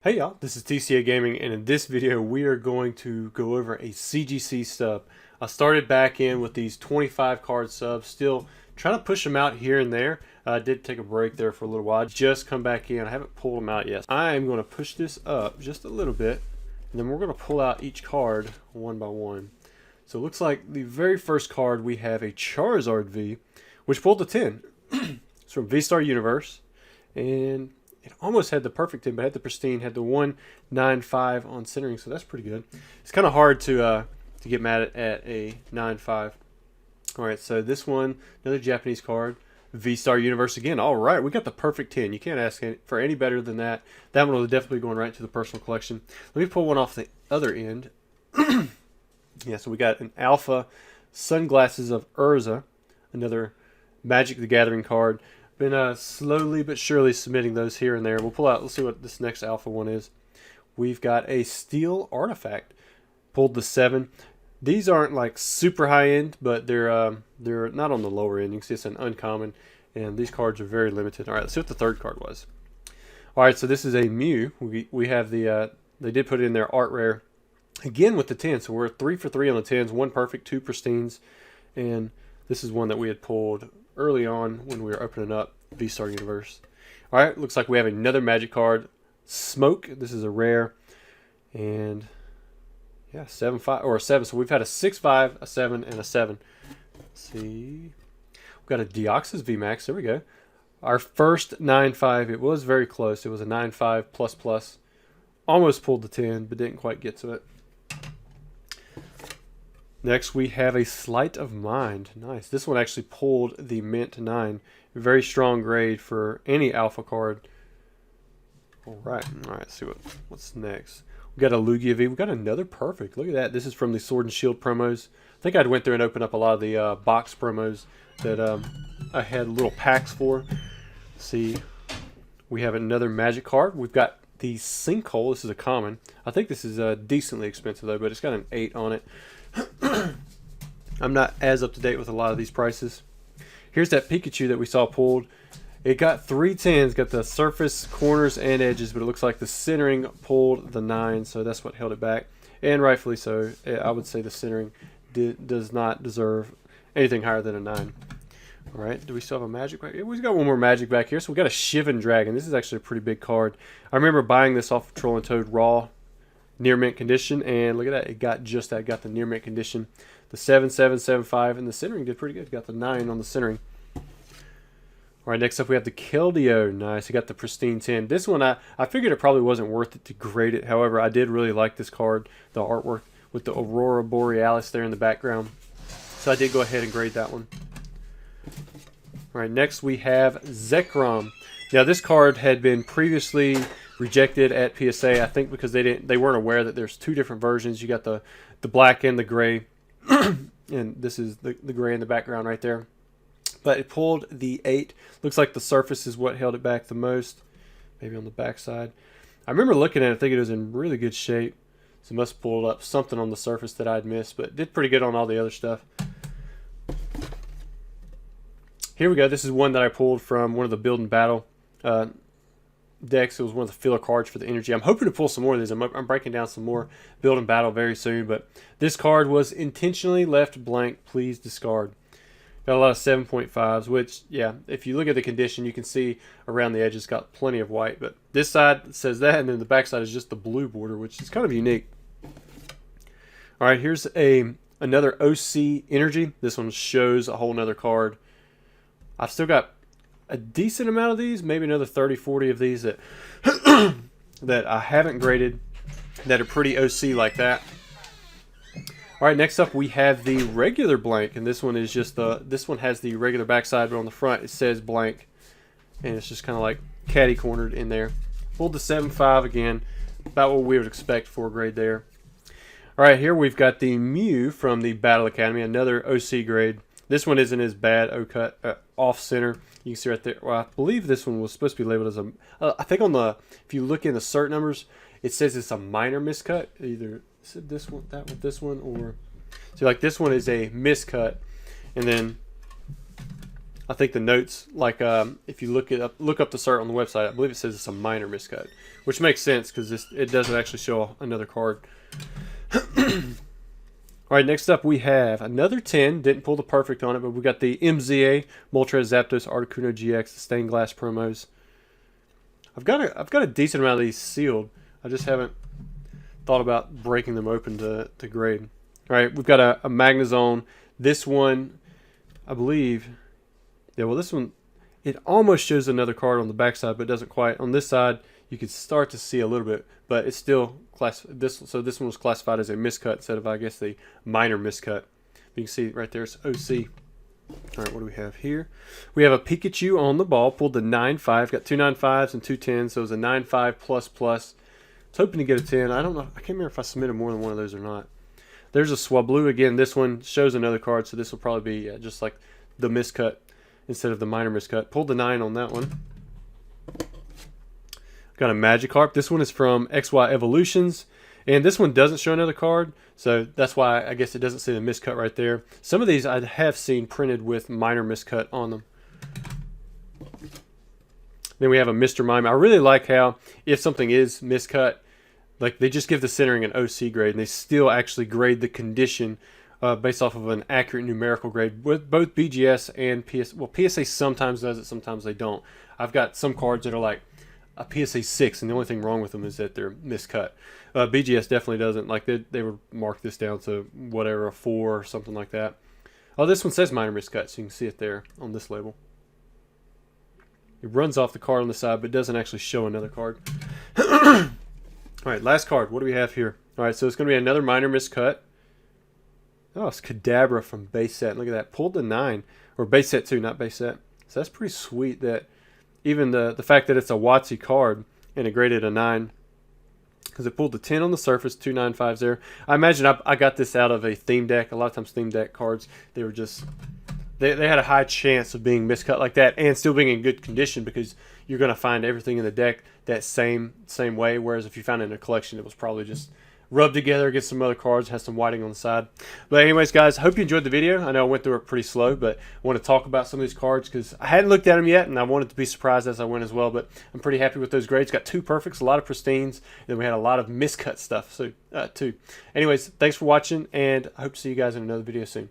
Hey y'all, this is TCA Gaming, and in this video we are going to go over a CGC sub. I started back in with these 25 card subs, still trying to push them out here and there. I did take a break there for a little while, just come back in. I haven't pulled them out yet. I am going to push this up just a little bit, and then we're going to pull out each card one by one. So it looks like the very first card we have a Charizard V, which pulled the 10. It's from V-Star Universe, and it almost had the perfect 10, but had the pristine, had the 195 on centering, so that's pretty good. It's kind of hard to get mad at a 95. All right, so this one, another Japanese card, V-Star Universe again. All right, we got the perfect 10. You can't ask for any better than that. That one will definitely be going right to the personal collection. Let me pull one off the other end. Yeah, so we got an Alpha Sunglasses of Urza, another Magic the Gathering card. Been slowly but surely submitting those here and there. We'll pull out, let's see what this next Alpha one is. We've got a Steel Artifact. Pulled the 7. These aren't like super high end, but they're not on the lower end. You can see it's an uncommon, and these cards are very limited. All right, let's see what the third card was. All right, so this is a Mew. We have the, they did put it in their art rare. Again with the 10, so we're 3 for 3 on the 10s. 1 perfect, 2 pristines, and this is one that we had pulled early on when we were opening up V-Star Universe. All right, looks like we have another Magic card, Smoke. This is a rare, and yeah, 7-5 or a 7. So we've had a 6-5, a 7, and a 7. Let's see, we've got a Deoxys VMAX. There we go. Our first 9-5. It was very close. It was a 9-5 plus plus. Almost pulled the 10, but didn't quite get to it. Next, we have a Sleight of Mind. Nice. This one actually pulled the Mint 9. Very strong grade for any Alpha card. All right. All right. Let's see what's next. We got a Lugia V. We got another perfect. Look at that. This is from the Sword and Shield promos. I think I went through and opened up a lot of the box promos that I had little packs for. Let's see, we have another Magic card. We've got the Sinkhole. This is a common. I think this is decently expensive though, but it's got an 8 on it. I'm not as up to date with a lot of these prices. Here's that Pikachu that we saw pulled. It got 3 10s, got the surface, corners, and edges, but it looks like the centering pulled the 9, so that's what held it back. And rightfully so. I would say the centering does not deserve anything higher than a 9. All right, do we still have a Magic back here? We've got one more Magic back here. So we got a Shivan Dragon. This is actually a pretty big card. I remember buying this off of Troll and Toad raw, near mint condition, and look at that, it got just that, got the near mint condition. The 7-7, 7-5, and the centering did pretty good. Got the 9 on the centering. All right, next up we have the Keldeo. Nice, he got the pristine 10. This one, I figured it probably wasn't worth it to grade it. However, I did really like this card, the artwork with the Aurora Borealis there in the background. So I did go ahead and grade that one. All right, next we have Zekrom. Now this card had been previously rejected at PSA, I think because they weren't aware that there's 2 different versions. You got the black and the gray, and this is the gray in the background right there. But it pulled the 8. Looks like the surface is what held it back the most, maybe on the back side. I remember looking at it, thinking it was in really good shape. So it must have pulled up something on the surface that I'd missed, but did pretty good on all the other stuff. Here we go. This is one that I pulled from one of the Build and Battle decks. It was one of the filler cards for the energy. I'm hoping to pull some more of these. I'm breaking down some more Build and Battle very soon, but this card was intentionally left blank. Please discard. Got a lot of 7.5s, which, yeah, if you look at the condition, you can see around the edges got plenty of white, but this side says that, and then the back side is just the blue border, which is kind of unique. All right, here's another OC Energy. This one shows a whole nother card. I've still got a decent amount of these, maybe another 30, 40 of these that that I haven't graded, that are pretty OC like that. All right, next up we have the regular blank, and this one is just this one has the regular backside, but on the front it says blank, and it's just kind of like catty cornered in there. Pulled the 7.5 again, about what we would expect for a grade there. All right, here we've got the Mew from the Battle Academy, another OC grade. This one isn't as bad. Off center. You can see right there. Well, I believe this one was supposed to be labeled as a. I think on the, if you look in the cert numbers, it says it's a minor miscut. Either said this one, that one, this one, or so like this one is a miscut, and then I think the notes, like if you look up the cert on the website, I believe it says it's a minor miscut, which makes sense because it doesn't actually show another card. All right, next up we have another 10. Didn't pull the perfect on it, but we got the MZA Moltres Zapdos Articuno GX, the stained glass promos. I've got a decent amount of these sealed. I just haven't thought about breaking them open to grade. All right, we've got a Magnezone. This one, I believe, yeah. Well, this one, it almost shows another card on the backside, but it doesn't quite. On this side, you can start to see a little bit, but it's still so this one was classified as a miscut instead of, I guess, the minor miscut. You can see right there, it's OC. All right, what do we have here? We have a Pikachu on the ball, pulled the 9-5, got two 9-5s and two 10s, so it was a 9-5 plus plus. I was hoping to get a 10. I don't know. I can't remember if I submitted more than one of those or not. There's a Swablu again. This one shows another card, so this will probably be just like the miscut instead of the minor miscut. Pulled the 9 on that one. Got a Magikarp. This one is from XY Evolutions. And this one doesn't show another card, so that's why I guess it doesn't say the miscut right there. Some of these I have seen printed with minor miscut on them. Then we have a Mr. Mime. I really like how if something is miscut, like they just give the centering an OC grade, and they still actually grade the condition based off of an accurate numerical grade with both BGS and PS. Well, PSA sometimes does it, sometimes they don't. I've got some cards that are like a PSA 6, and the only thing wrong with them is that they're miscut. BGS definitely doesn't. Like they would mark this down to whatever, a 4 or something like that. Oh, this one says minor miscut, so you can see it there on this label. It runs off the card on the side, but doesn't actually show another card. All right, last card. What do we have here? All right, so it's going to be another minor miscut. Oh, it's Kadabra from base set. Look at that. Pulled the 9. Or base set 2, not base set. So that's pretty sweet that even the fact that it's a WotC card and it graded a 9, because it pulled the 10 on the surface, 2 9-5s there. I imagine I got this out of a theme deck. A lot of times theme deck cards, they were just, they had a high chance of being miscut like that and still being in good condition because you're going to find everything in the deck that same way. Whereas if you found it in a collection, it was probably just rubbed together, get some other cards, has some whiting on the side. But anyways, guys, I hope you enjoyed the video. I know I went through it pretty slow, but I want to talk about some of these cards because I hadn't looked at them yet, and I wanted to be surprised as I went as well. But I'm pretty happy with those grades. Got 2 perfects, a lot of pristines, and then we had a lot of miscut stuff too. Anyways, thanks for watching, and I hope to see you guys in another video soon.